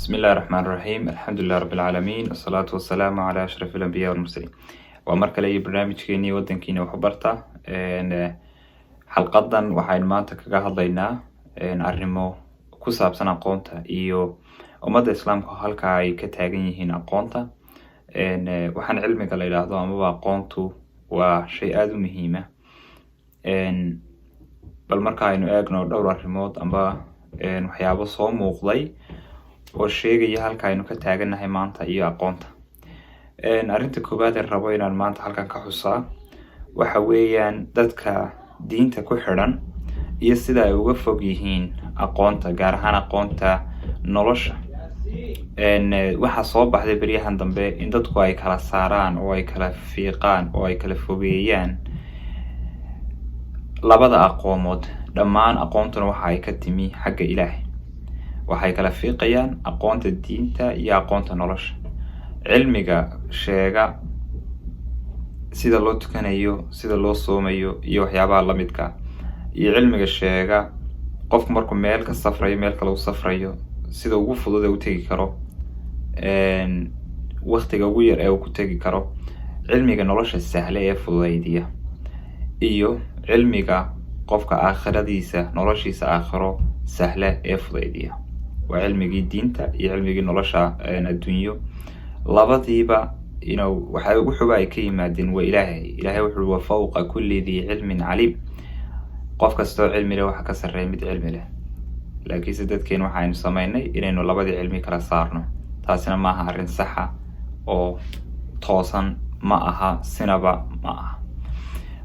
بسم الله الرحمن الرحيم الحمد لله رب العالمين والصلاة والسلام على أشرف الأنبياء والمرسلين ومركل أي برنامج كيني ودن كيني وحبرته حلقة waxaan maanta kaga hadlaynaa arrimo ku saabsan aqoonta iyo ummadda islaamka halka ay ka taagan yihiin aqoonta waxaan cilmiga la yiraahdo ama aqoontu waa shay aad u muhiim ah bal marka aynu eegno dhowr arrimood ama waxyaabo soo muuqday oo sheegaya halka aynu ka taaganahay maanta iyo aqoonta arrinta koowaad ee rabo inaan maanta halkan ka xusaa waxa weeyaan dadka diinta ku xidhan iyo sida ay uga fog yihiin aqoonta gaar ahaan aqoonta nolosha waxa soo baxday bariyahan dambe in dadku ay kala saaraan oo ay kala fiiqaan oo ay kala fogeeyaan labada aqoomood dhammaan aqoontuna waxa ay ka timi xagga Ilaahay waxay kala fiiqayaan aqoonta diinta iyo aqoonta nolosha cilmiga sheega sida loo tukanayo sida loo soomayo iyo waxyaabaha la midka iyo cilmiga sheega qofku markuu meel ka safrayo meel kale u safrayo sida ugu fudud ee u tagi karo waqtiga ugu yar ee uu ku tagi karo cilmiga nolosha sahla ee fududeydiya iyo cilmiga qofka aakhiradiisa noloshiisa aakhiro sahla ee fududeydiya waa cilmigii diinta iyo cilmigii nolosha adduunyo labadiiba waxay ugu xuba ay ka yimaadeen waa Ilaahay wuxuu waa fawqa kulli dhi cilmin alim qof kastoo cilmi leh waxa ka sarreeya mid cilmi leh laakiin dadkeen waxaynu sameynay inaynu labadii cilmi kala saarno taasina ma aha arrin sax ah oo toosan ma aha sinaba ma aha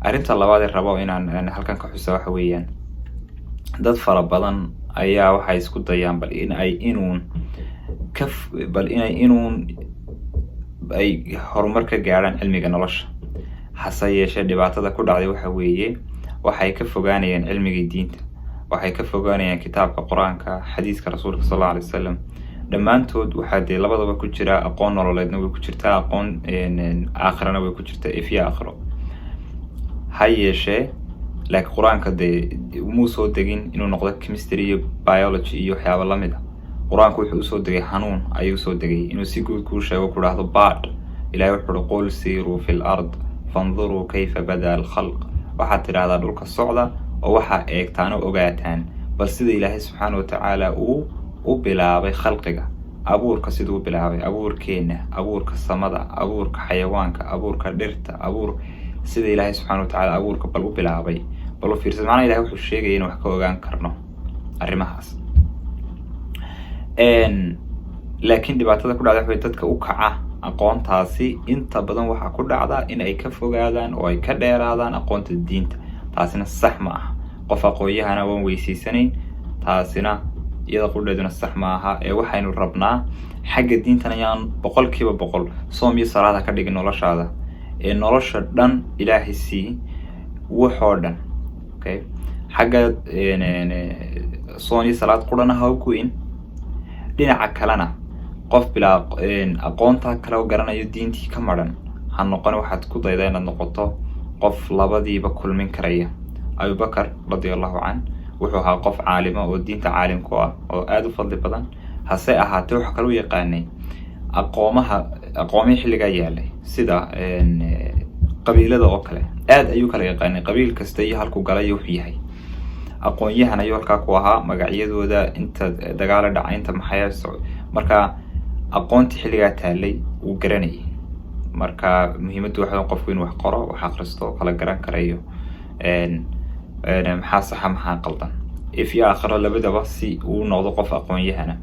arrinta labaad ee rabo inaan halkan ka xuso waxa weeyaan dad fara badan ayaa waxay isku dayaan bal inay ay horumar ka gaaraan cilmiga nolosha hase yeeshee dhibaatada ku dhacday waxa weeye waxay ka fogaanayaan cilmiga diinta waxay ka fogaanayaan kitaabka quraanka xadiiska rasuulka sallallahu alayhi wasallam dhammaantood waxa labadaba ku jira aqoon nololeedna way ku jirtaa aqoon aakhirana way ku jirtaa ifiya aakhiro hayeeshee laakiin quraanka uma soo degin inuu noqdo chemistry iyo biology iyo waxyaabo la mid ah quraanku wuxuu soo degay xanuun ayuu soo degay inuu si guud ku sheego ku raahdo baad ilaahay wuxuu qol siiru fil ard fanzuru kayfa bada al khalq waxa tiraahdaa dhulka socda oo waxa eegtaan oo ogaataan bal sida ilaahay subxaanahu wa ta'ala uu bilaabay khalqiga abuurka sidoo bilaabay abuurkeena abuurka samada abuurka xayawaanka abuurka dhirta sida ilaahay subxaanahu wa ta'ala abuurka bal u bilaabay bal fiirsan macna ilaahay wuxuu sheegay in wax ka ogaan karno arrimahaas laakiin dhibaatada ku dhacday dadka u kaca aqoontaasi inta badan waxa ku dhacda in ay ka fogaadaan oo ay ka dheeraadaan aqoonta diinta taasina sax ma aha qof aqoonyahana waan weysiisanayn taasina iyada qudheeduna sax ma aha ee waxaynu rabnaa xagga diintana yaan 100% soom iyo salaada ka dhigin noloshaada ee nolosha dhan Ilaahay si wuxuu dhan okay xagga soom iyo salaad qudhana ha ku in dhinaca kalena qof bilaa aqoonta kale oo garanayo diintii ka maran ha noqon waxaad ku daydaa inaad noqoto qof labadiiba kulmin karaya Abu Bakar radiyallahu an wuxuu ahaa qof caalimo oo diinta caalim ku ah oo aad u fadli badan hase ahaatee waxa kale uu yaqaanay aqoomihii xilliga yaalay sida qabiilada oo kale aad ayuu kala yaqaanay qabiil kasta iyo halku galay wuxuu yahay aqoonyahan ayuu halka ku ahaa magacyadooda inta dagaal dhacay inta maxay marka aqoonti xilliga taalay uu garanay marka muhiimadu waxa qofku inuu wax qoro wax akhristo kala garan karayo maxaa sax maxaa qaldan if aakhiro labadaba si uu noqdo qof aqoonyahana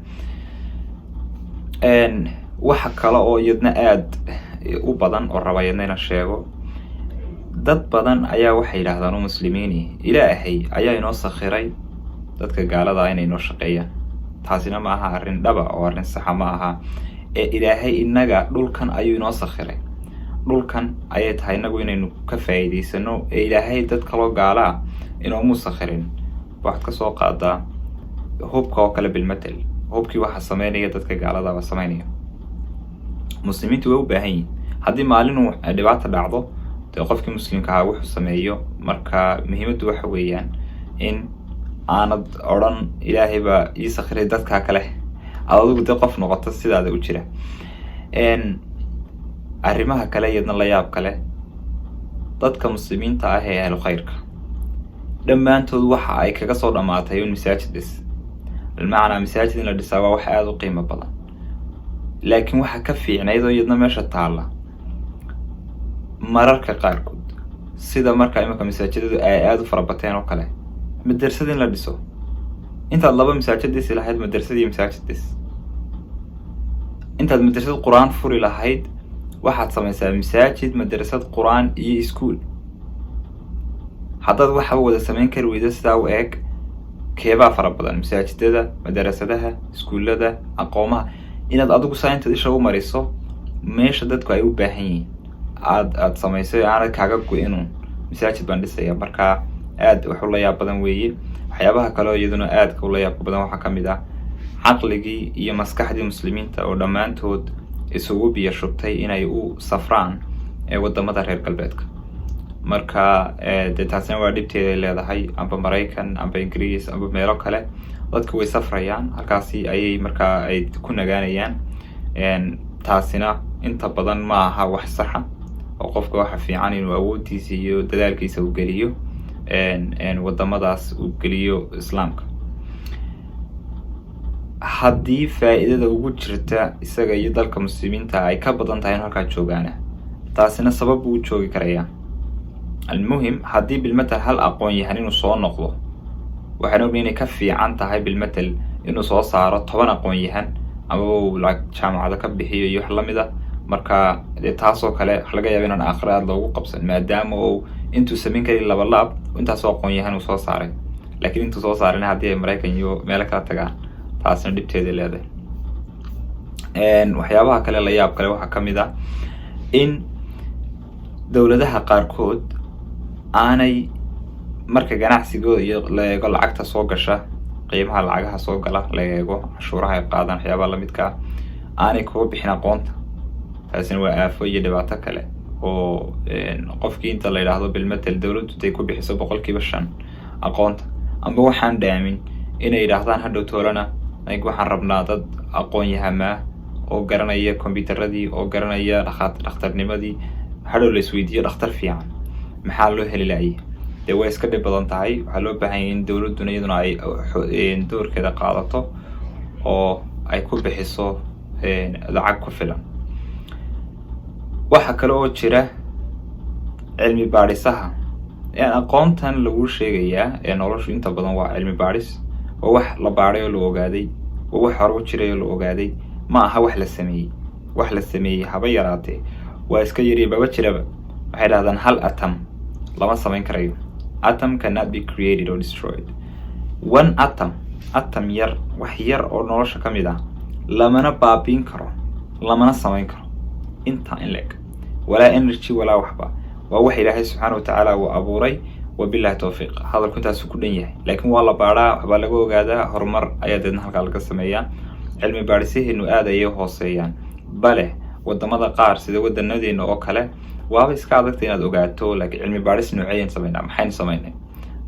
waxa kale oo iyadna aad u badan oo rabayna inaan sheego dad badan ayaa waxay yiraahdaan muslimiin Ilaahay ayaa inoo sakhiray dadka gaalada inay noo shaqeeyaan taasina ma aha arrin dhaba oo arrin sax ma aha ee Ilaahay inaga dhulkan ayuu inoo sakhiray dhulkan ayay tahay inagu inaynu ka faa'iideysano ee Ilaahay dad kale gaala inuu mu sakhirin waxaad ka soo qaadaa hubka oo kale bilmatal hubkii waxa sameynaya dadka gaalada ba sameynaya muslimiintu way u baahan yihiin haddii maalin uu dhibaato dhacdo qofkii muslimka ah wuxuu sameeyo marka muhiimadu waxa weeyaan in aanad oran Ilaahay ba ii sakhiray dadka kale adigu dee qof noqoto sidaada u jira. arrimaha kale iyadna la yaab kale, dadka muslimiinta ah ee ahlu khayrka dhammaantood waxa ay kaga soo dhamaatay in masaajid dhis. bimacnaa masaajid in la dhisaa waa wax aada u qiimo badan, laakiin waxa ka fiicnayd oo iyadna meesha taalla mararka qaarkood, sida marka imika masaajidadu ay aada u farabateen oo kale, madrasad in la dhiso. intaad 2 masaajid dhisi lahayd, madrasad iyo masaajid dhis. intaad madrasad quraan furi lahayd, waxaad samaysaa masaajid, madrasad quraan iyo iskuul. haddaad waxa wada samayn kari weydo sidaa u eeg, keebaa fara badan? masaajidada, madrasadaha, iskuullada, aqoomaha. inaad adigu saa intaad isha u mariso meesha dadku ay u baahan yihiin aad samayso, aanad kaaga go-inun masaajid baan dhisaya. marka aad wax u la yaab badan weeye. waxyaabaha kale oo iyaduna aadka u la yaabka badan waxaa ka mid ah caqligii iyo maskaxdii muslimiinta oo dhammaantood isugu biyo shubtay inay u safraan wadamada reer galbeedka. marka dee taasina waa dhibteeda ay leedahay, amba Maraykan, amba Ingiriis, amba meelo kale. dadku way safrayaan, halkaasi ayay markaa ay ku nagaanayaan. taasina inta badan ma aha wax saxa, oo qofka waxa fiican inuu awoodiisa iyo dadaalkiisa u geliyo wadamadaas uu geliyo islaamka. haddii faa'iidada ugu jirta isaga iyo dalka muslimiinta ay ka badan tahay in halkaa joogaana, taasina sabab buu joogi karayaa. almuhim, haddii bilmatal hal aqoon yahan inuu soo noqdo, waxaan ognahay inay ka fiican tahay bilmatal inuu soo saaro 10 aqoon yahan amaba uu lacag jaamacada ka bixiyo iyo wax lamid ah. marka taasoo kale laga yaabo inaan aakhira aad loogu qabsan, maadaama uu intuu samayn kari 2 laab intaasoo aqoon yahan uu soo saaray. laakiin intuu soo saarina haddii ay Maraykan iyo meelo kala tagaan, taasina dhibteeda leedahay. waxyaabaha kale la yaab kale waxaa ka mid ah in dowladaha qaarkood aanay marka ganacsigooda iyo la eego lacagta soo gasha, qiimaha lacagaha soo gala la eego, cashuuraha ay qaadaan, waxyaabaha lamidka ah, aanay kuga bixin aqoonta. taasina waa aafo iyo dhibaato kale oo qofkii inta la yidhaahdo bilmatal dowladdu day ku bixiso 5% aqoonta, amba waxaan dhaamin inay yidhaahdaan hadhow toolana waxaan rabnaa dad aqoon yahamaa oo garanaya kombiyuutaradii, oo garanaya dhakhtarnimadii. hadhow la isweydiiyo dhakhtar fiican maxaa loo heli laayay? dee way iska dhib badan tahay. waxaa loo baahan yahay in dowladduna iyaduna ay doorkeeda qaadato oo ay ku bixiso lacag ku filan. waxa kale oo jira cilmi baadhisaha. aqoontan lagu sheegayaa noloshu inta badan waa cilmi baadhis, waa wax la baadhay oo la ogaaday, waa wax hore u jiray oo la ogaaday, ma aha wax la sameeyey. wax la sameeyey haba yaraatee waa iska yari baba jiraba. waxay dhahdaan hal atom lama samayn karayo. atom cannot be created or destroyed. 1 atom yar, wax yar oo nolosha ka mid ah, lamana baabiin karo, lamana samayn karo inta in leeg, walaa energy walaa waxba. waa wax Ilaahay subxaanahu wa tacaala uu abuuray. wabillahi tawfiiq. hadalku intaas ku dhan yahay, laakiin waa la baadhaa, waxbaa laga ogaadaa, horumar ayaa deedna halkaa laga sameeyaa. cilmi baadhisihiinu aad ayay hooseeyaan, bale wadamada qaar sida wadanadeena oo kale waaba iska adagta inaad ogaato. laakiin cilmi baadhis nooceeyaan samaynaa. maxaynu samaynay?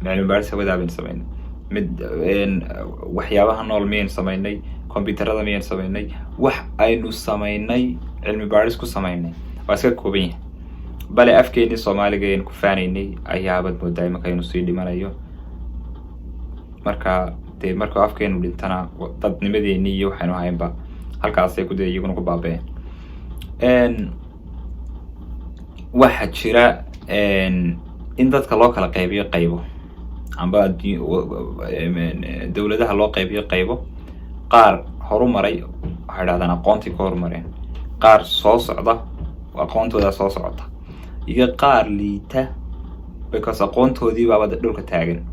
cilmi baadhis hawadaa baynu samaynay, mid waxyaabaha nool miyaynu samaynay, kombiyuutarada miyaynu samaynay, wax aynu samaynay cilmi baadhis ku samaynay waa iska kooban yahay. bale afkeennii Soomaaliga aynu ku faanaynay ayaabad moodaa imanka inuu sii dhimanayo. marka dee marka afkeenu dhintana dadnimadeennii iyo waxaynu haynba halkaasay ku dee iyaguna ku baabeen. waxaa jira in dadka loo kala qaybiyo qaybo, amba dowladaha loo qaybiyo qaybo. qaar horumaray waxay dhahdaan aqoontii ka horumareen, qaar soo socda aqoontooda soo socota, iyo qaar liita because aqoontoodii baaba dhulka taagan.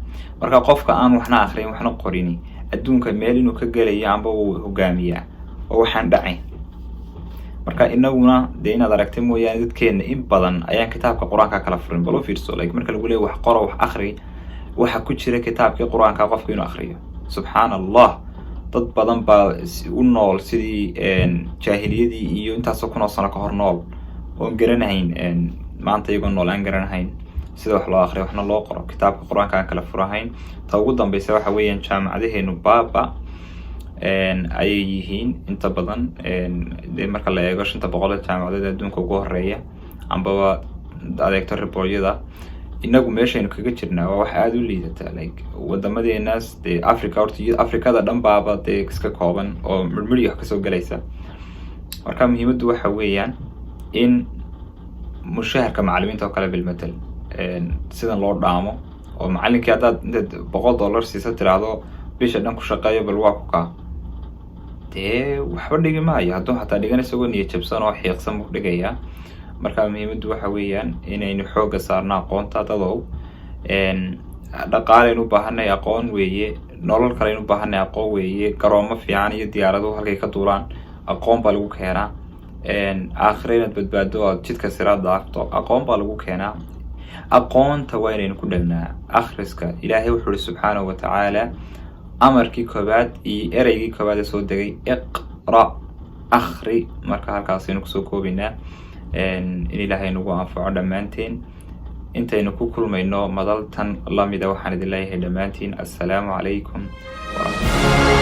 marka qofka aan waxna akhriyin waxna qorini adduunka meel inuu ka gelayo amba uu hogaamiyaa oo waxaan dhacayn. marka inaguna dee inaad aragtay mooyaane dadkeena in badan ayaan kitaabka qur-aanka kala furin. bal u fiirso, marka lagu leeyahay wax qoro, wax akhri, waxa ku jira kitaabkii qur-aanka qofka inuu akhriyo. subxaan allah, dad badan baa u nool sidii jaahiliyadii iyo intaasoo kunoo sano ka hor nool oon garanahayn. maanta iyagoo nool aan garanahayn sida wax loo akhriyo waxna loo qoro, kitaabka qur-aanka aan kala furahayn. ta ugu dambaysa waxa weeyaan jaamacadaheenu baaba. ayay yihiin inta badan marka la eego 500 jaamacadood adduunka ugu horeeya ambaba adeegto reportyada inagu meeshaynu kaga jirnaa waa wax aad u liidata like wadamadeennaaas dee afrikada dhan baaba dee iska kooban oo midmidhi wax kasoo galaysa marka muhiimaddu waxa weeyaan in mushaharka macallimiinta oo kale bilmatal sidan loo dhaamo oo macallinkii haddaad intaad $100 siisa tiraahdo bisha dhan ku shaqeeyo bal waa ku kaa dee waxba dhigi maayo hadduu xataa dhigan isagoo niyad jabsan oo xiiqsan buu dhigayaa marka muhiimaddu waxa weeyaan inaynu xoogga saarno aqoonta dadow dhaqaaleynu u baahanay aqoon weeye nolol kaleynu u baahanay aqoon weeye garoomo fiican iyo diyaaraduhu halkay ka duulaan aqoon baa lagu keenaa aakhire inaad badbaado ood jidka siraad daafto aqoon baa lagu keenaa aqoonta waa inaynu ku dhagnaa akhriska ilaahay wuxuu ihi subxaanahu watacaala amarkii koobaad iyo ereygii koobaad ee soo degay iqra akhri marka halkaasaynu kusoo koobaynaa in ilaahay nagu anfaco dhammaanteen intaynu ku kulmayno madaltan lamida waxaan idin leeyahay dhammaantiin assalaamu calaykum waraxmatullahi